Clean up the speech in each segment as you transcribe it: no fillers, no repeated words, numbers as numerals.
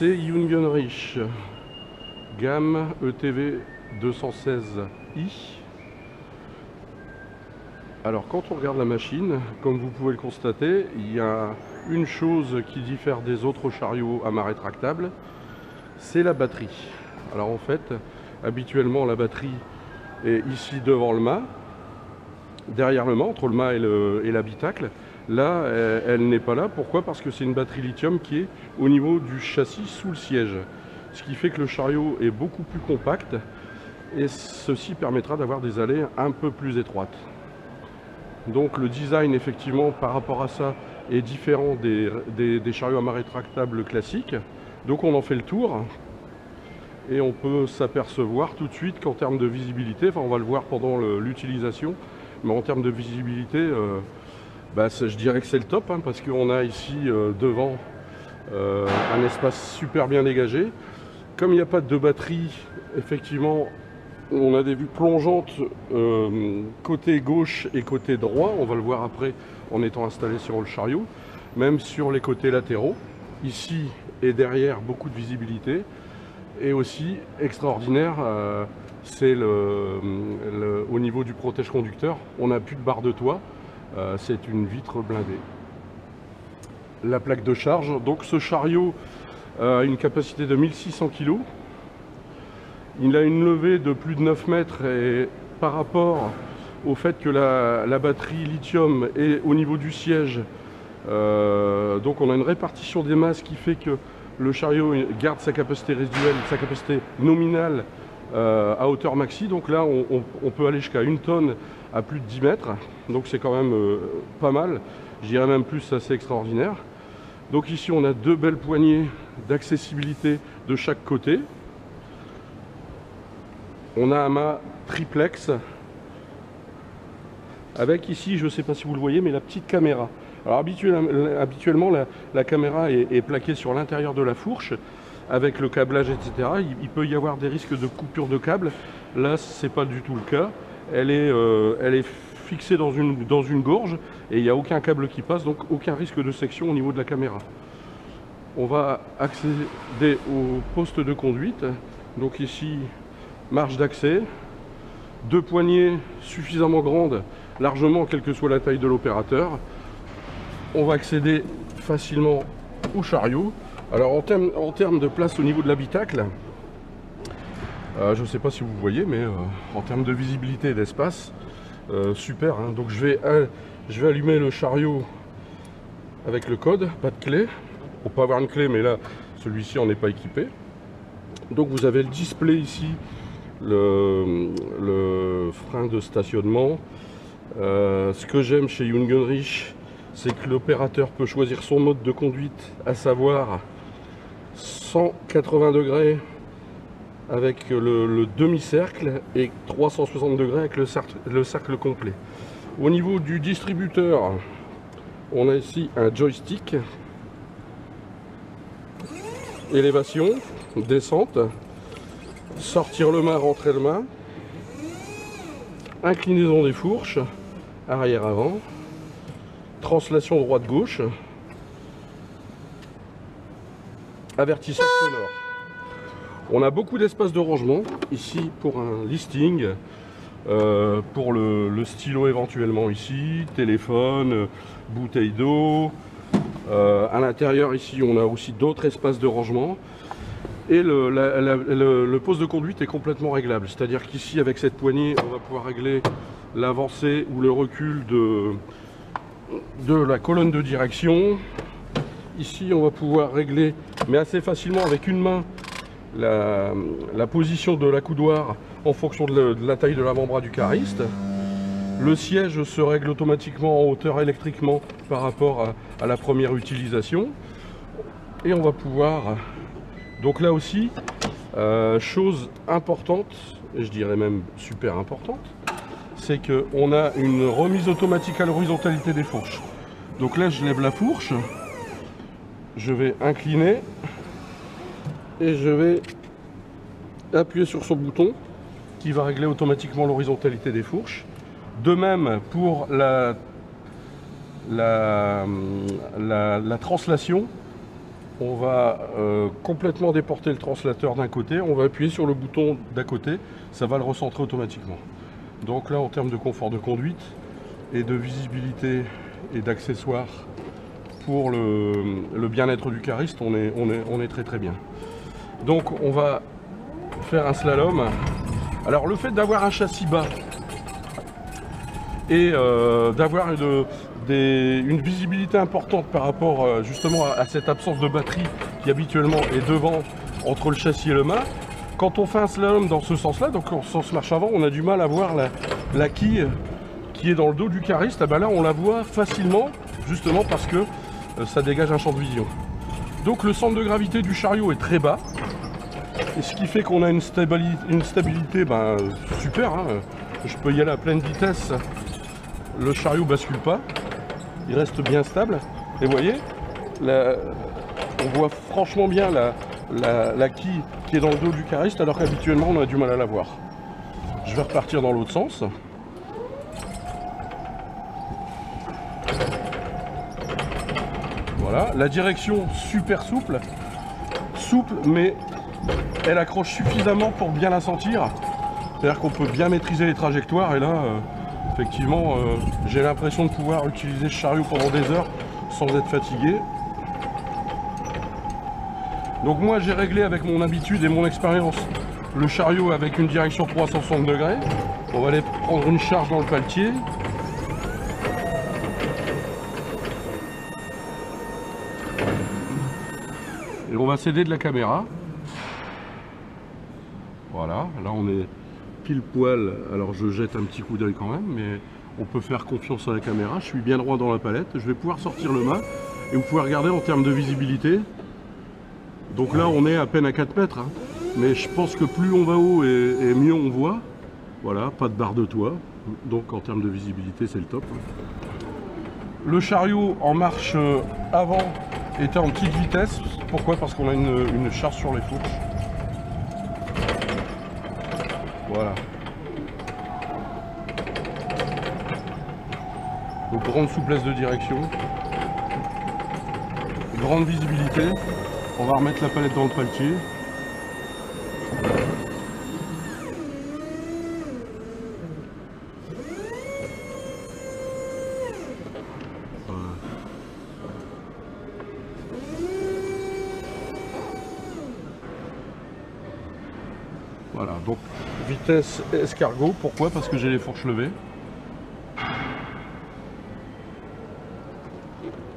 C'est Jungenrich, gamme ETV 216i. Alors quand on regarde la machine, comme vous pouvez le constater, il y a une chose qui diffère des autres chariots à mât rétractable, c'est la batterie. Alors en fait, habituellement la batterie est ici devant le mât, derrière le mât, entre le mât et l'habitacle. Là, elle n'est pas là. Pourquoi? Parce que c'est une batterie lithium qui est au niveau du châssis sous le siège. Ce qui fait que le chariot est beaucoup plus compact et ceci permettra d'avoir des allées un peu plus étroites. Donc le design effectivement par rapport à ça est différent des chariots à mât rétractable classiques. Donc on en fait le tour et on peut s'apercevoir tout de suite qu'en termes de visibilité, enfin on va le voir pendant l'utilisation, mais en termes de visibilité, je dirais que c'est le top, hein, parce qu'on a ici devant un espace super bien dégagé. Comme il n'y a pas de batterie, effectivement, on a des vues plongeantes côté gauche et côté droit. On va le voir après en étant installé sur le chariot. Même sur les côtés latéraux. Ici et derrière, beaucoup de visibilité. Et aussi, extraordinaire, c'est au niveau du protège-conducteur. On n'a plus de barre de toit. C'est une vitre blindée. La plaque de charge. Donc ce chariot a une capacité de 1600 kg. Il a une levée de plus de 9 mètres et par rapport au fait que la batterie lithium est au niveau du siège, donc on a une répartition des masses qui fait que le chariot garde sa capacité résiduelle, sa capacité nominale à hauteur maxi. Donc là on peut aller jusqu'à 1 tonne à plus de 10 mètres, donc c'est quand même pas mal, je dirais même plus, assez extraordinaire. Donc ici on a deux belles poignées d'accessibilité de chaque côté. On a un mât triplex avec ici, je ne sais pas si vous le voyez, mais la petite caméra. Alors habituellement la caméra est plaquée sur l'intérieur de la fourche avec le câblage, etc. Il peut y avoir des risques de coupure de câble. Là, ce n'est pas du tout le cas. Elle est fixée dans une gorge et il n'y a aucun câble qui passe, donc aucun risque de section au niveau de la caméra. On va accéder au poste de conduite. Donc ici, marge d'accès, deux poignées suffisamment grandes, largement, quelle que soit la taille de l'opérateur. On va accéder facilement au chariot. Alors en termes de place au niveau de l'habitacle, je ne sais pas si vous voyez, mais en termes de visibilité et d'espace, super, hein. Donc je vais allumer le chariot avec le code, pas de clé. On peut avoir une clé, mais là, celui-ci en est pas équipé. Donc vous avez le display ici, le frein de stationnement. Ce que j'aime chez Jungenrich, c'est que l'opérateur peut choisir son mode de conduite, à savoir 180 degrés avec le demi-cercle et 360 degrés avec le cercle complet. Au niveau du distributeur, on a ici un joystick, élévation, descente, sortir le mât, rentrer le mât, inclinaison des fourches, arrière-avant, translation droite-gauche, avertisseur sonore. On a beaucoup d'espace de rangement ici pour un listing, pour le stylo éventuellement ici, téléphone, bouteille d'eau. À l'intérieur ici on a aussi d'autres espaces de rangement. Et le poste de conduite est complètement réglable, c'est-à-dire qu'ici avec cette poignée on va pouvoir régler l'avancée ou le recul de la colonne de direction. Ici on va pouvoir régler, mais assez facilement avec une main, la position de l'accoudoir en fonction de la taille de l'avant-bras du cariste. Le siège se règle automatiquement en hauteur électriquement par rapport à la première utilisation. Et on va pouvoir, donc là aussi, chose importante, et je dirais même super importante, c'est qu'on a une remise automatique à l'horizontalité des fourches. Donc là je lève la fourche, je vais incliner et je vais appuyer sur ce bouton qui va régler automatiquement l'horizontalité des fourches. De même pour la translation, on va complètement déporter le translateur d'un côté, on va appuyer sur le bouton d'à côté, ça va le recentrer automatiquement. Donc là, en termes de confort de conduite et de visibilité et d'accessoires pour le bien-être du cariste, on est très très bien. Donc on va faire un slalom. Alors le fait d'avoir un châssis bas et d'avoir une visibilité importante par rapport justement à cette absence de batterie qui habituellement est devant entre le châssis et le mât, quand on fait un slalom dans ce sens là, donc en sens marche avant, on a du mal à voir la quille qui est dans le dos du cariste. Et ben là on la voit facilement justement parce que ça dégage un champ de vision. Donc le centre de gravité du chariot est très bas, et ce qui fait qu'on a une stabilité super, hein. Je peux y aller à pleine vitesse, le chariot bascule pas, il reste bien stable. Et vous voyez, on voit franchement bien la quille qui est dans le dos du cariste, alors qu'habituellement on a du mal à la voir. Je vais repartir dans l'autre sens. Voilà, la direction super souple, mais elle accroche suffisamment pour bien la sentir. C'est-à-dire qu'on peut bien maîtriser les trajectoires, et là, effectivement, j'ai l'impression de pouvoir utiliser ce chariot pendant des heures sans être fatigué. Donc moi j'ai réglé avec mon habitude et mon expérience le chariot avec une direction 360 degrés. On va aller prendre une charge dans le paletier. Et on va s'aider de la caméra. Voilà, là on est pile poil. Alors je jette un petit coup d'œil quand même, mais on peut faire confiance à la caméra. Je suis bien droit dans la palette. Je vais pouvoir sortir le mât et vous pouvez regarder en termes de visibilité. Donc là on est à peine à 4 mètres, hein. Mais je pense que plus on va haut et mieux on voit. Voilà, pas de barre de toit, donc en termes de visibilité c'est le top. Le chariot en marche avant était en petite vitesse. Pourquoi? Parce qu'on a une charge sur les fourches. Voilà. Donc grande souplesse de direction, grande visibilité. On va remettre la palette dans le paletier. Voilà, donc vitesse escargot. Pourquoi? Parce que j'ai les fourches levées.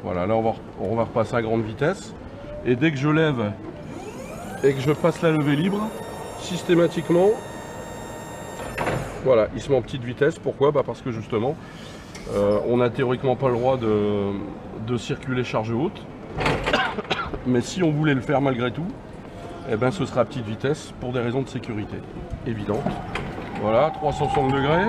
Voilà, là on va repasser à grande vitesse. Et dès que je lève et que je passe la levée libre, systématiquement, voilà, il se met en petite vitesse. Pourquoi? Parce que justement, on n'a théoriquement pas le droit de circuler charge haute. Mais si on voulait le faire malgré tout, eh ben, ce sera à petite vitesse pour des raisons de sécurité évidentes. Voilà, 360 degrés.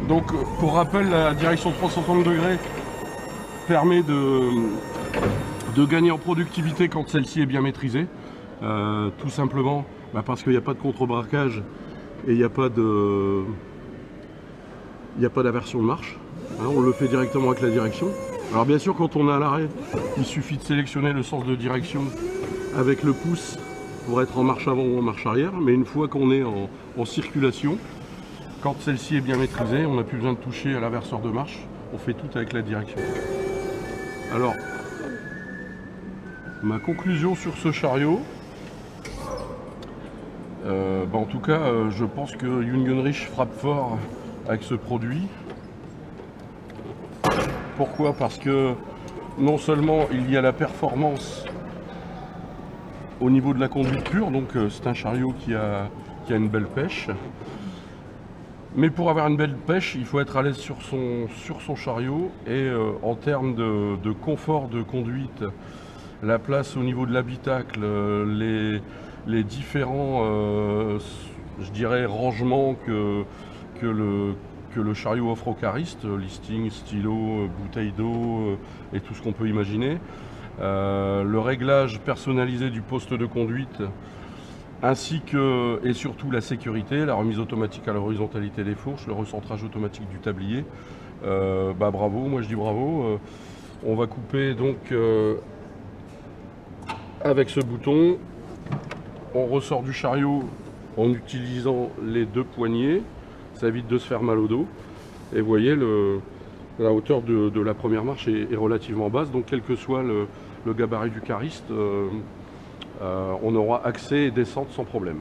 Donc pour rappel, la direction 360 degrés permet de gagner en productivité quand celle-ci est bien maîtrisée. Tout simplement parce qu'il n'y a pas de contre-braquage et il n'y a pas d'aversion de marche. Hein, on le fait directement avec la direction. Alors bien sûr, quand on est à l'arrêt, il suffit de sélectionner le sens de direction avec le pouce pour être en marche avant ou en marche arrière. Mais une fois qu'on est en circulation, quand celle-ci est bien maîtrisée, on n'a plus besoin de toucher à l'averseur de marche. On fait tout avec la direction. Alors, ma conclusion sur ce chariot, en tout cas, je pense que Jungenrich frappe fort avec ce produit. Pourquoi? Parce que non seulement il y a la performance au niveau de la conduite pure, donc c'est un chariot qui a une belle pêche. Mais pour avoir une belle pêche, il faut être à l'aise sur son chariot. Et en termes de confort de conduite, la place au niveau de l'habitacle, les différents, je dirais, rangements que le chariot offre aux caristes, listing, stylo, bouteille d'eau et tout ce qu'on peut imaginer. Le réglage personnalisé du poste de conduite, ainsi que et surtout la sécurité, la remise automatique à l'horizontalité des fourches, le recentrage automatique du tablier. Bravo, moi je dis bravo. On va couper donc Avec ce bouton, on ressort du chariot en utilisant les deux poignées. Ça évite de se faire mal au dos. Et vous voyez, la hauteur de la première marche est relativement basse. Donc quel que soit le gabarit du cariste, on aura accès et descente sans problème.